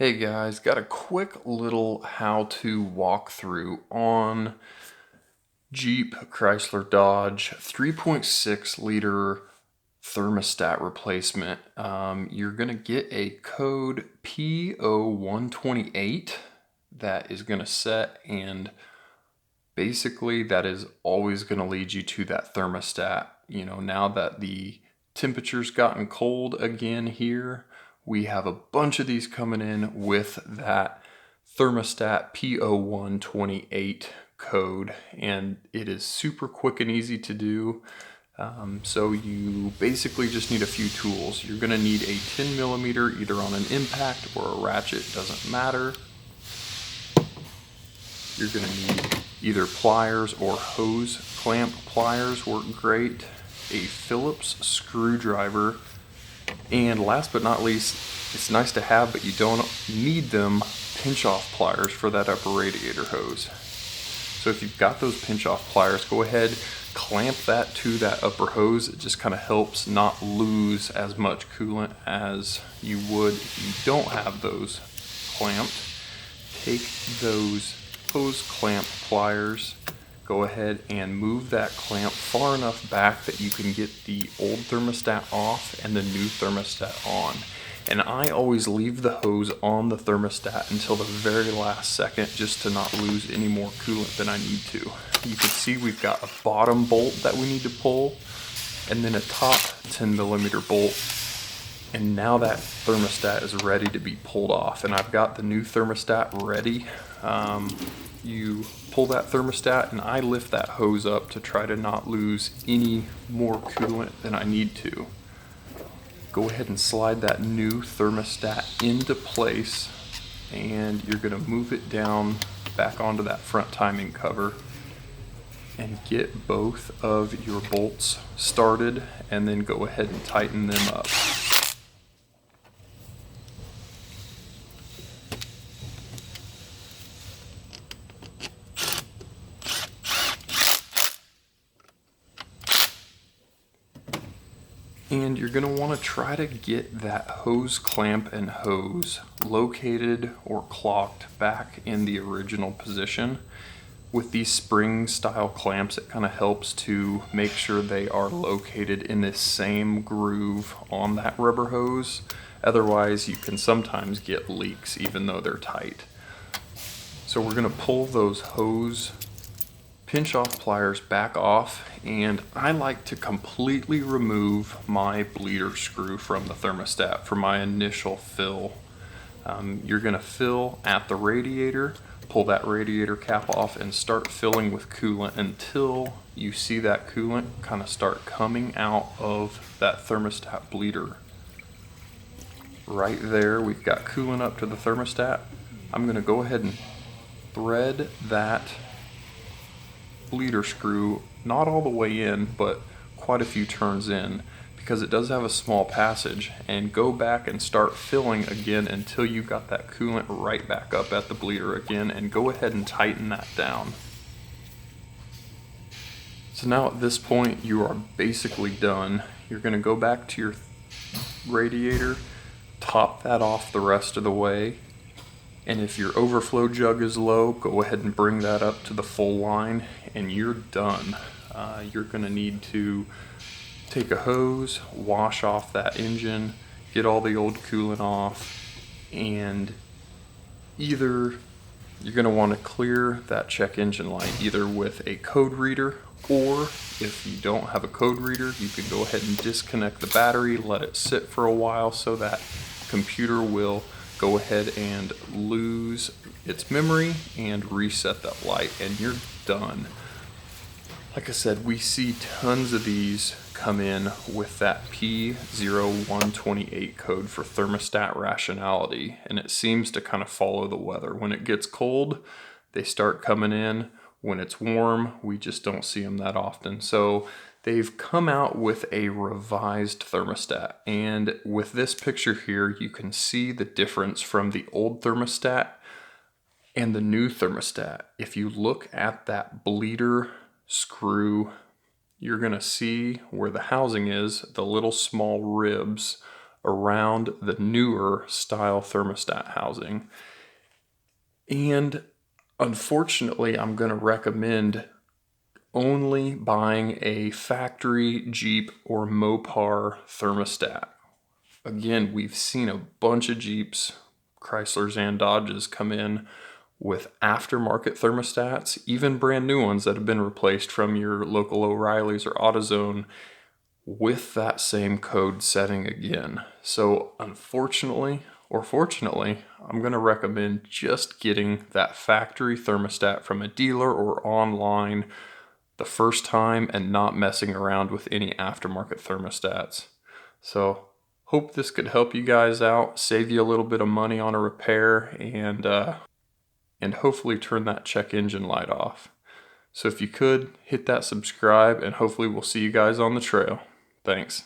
Hey guys, got a quick little how-to walkthrough on Jeep Chrysler Dodge 3.6 liter thermostat replacement. You're gonna get a code P0128 that is gonna set, and basically that is always gonna lead you to that thermostat. You know, now that the temperature's gotten cold again here, we have a bunch of these coming in with that thermostat P0128 code, and it is super quick and easy to do. So you basically just need a few tools. You're gonna need a 10 millimeter either on an impact or a ratchet, doesn't matter. You're gonna need either pliers or hose clamp pliers, work great, a Phillips screwdriver, and last but not least, it's nice to have but you don't need them, pinch off pliers for that upper radiator hose. So if you've got those pinch off pliers, go ahead, clamp that to that upper hose. It just kind of helps not lose as much coolant as you would if you don't have those clamped. Take those hose clamp pliers, go ahead and move that clamp far enough back that you can get the old thermostat off and the new thermostat on. And I always leave the hose on the thermostat until the very last second just to not lose any more coolant than I need to. You can see we've got a bottom bolt that we need to pull and then a top 10 millimeter bolt. And now that thermostat is ready to be pulled off, and I've got the new thermostat ready. You pull that thermostat and I lift that hose up to try to not lose any more coolant than I need to. Go ahead and slide that new thermostat into place, and you're gonna move it down back onto that front timing cover and get both of your bolts started, and then go ahead and tighten them up. And you're going to want to try to get that hose clamp and hose located or clocked back in the original position. With these spring style clamps, it kind of helps to make sure they are located in this same groove on that rubber hose. Otherwise, you can sometimes get leaks even though they're tight. So we're going to pull those hose pinch off pliers back off, and I like to completely remove my bleeder screw from the thermostat for my initial fill. You're going to fill at the radiator, pull that radiator cap off and start filling with coolant until you see that coolant kind of start coming out of that thermostat bleeder. Right there, we've got coolant up to the thermostat. I'm going to go ahead and thread that bleeder screw not all the way in, but quite a few turns in, because it does have a small passage, and go back and start filling again until you got that coolant right back up at the bleeder again, and go ahead and tighten that down. So now at this point you are basically done. You're going to go back to your radiator, top that off the rest of the way, and if your overflow jug is low, go ahead and bring that up to the full line, and you're done. You're going to need to take a hose, wash off that engine, get all the old coolant off, and either you're going to want to clear that check engine light either with a code reader, or if you don't have a code reader, you can go ahead and disconnect the battery, let it sit for a while so that computer will go ahead and lose its memory and reset that light, and you're done. Like I said, we see tons of these come in with that P0128 code for thermostat rationality, and it seems to kind of follow the weather. When it gets cold, they start coming in. When it's warm, we just don't see them that often. So they've come out with a revised thermostat, and with this picture here, you can see the difference from the old thermostat and the new thermostat. If you look at that bleeder screw, you're going to see where the housing is, the little small ribs around the newer style thermostat housing. And unfortunately, I'm going to recommend only buying a factory Jeep or Mopar thermostat. Again, we've seen a bunch of Jeeps, Chryslers and Dodges come in with aftermarket thermostats, even brand new ones that have been replaced from your local O'Reilly's or AutoZone with that same code setting again. So unfortunately, or fortunately, I'm going to recommend just getting that factory thermostat from a dealer or online the first time and not messing around with any aftermarket thermostats. So hope this could help you guys out, save you a little bit of money on a repair, and hopefully turn that check engine light off. So if you could, hit that subscribe, and hopefully we'll see you guys on the trail. Thanks.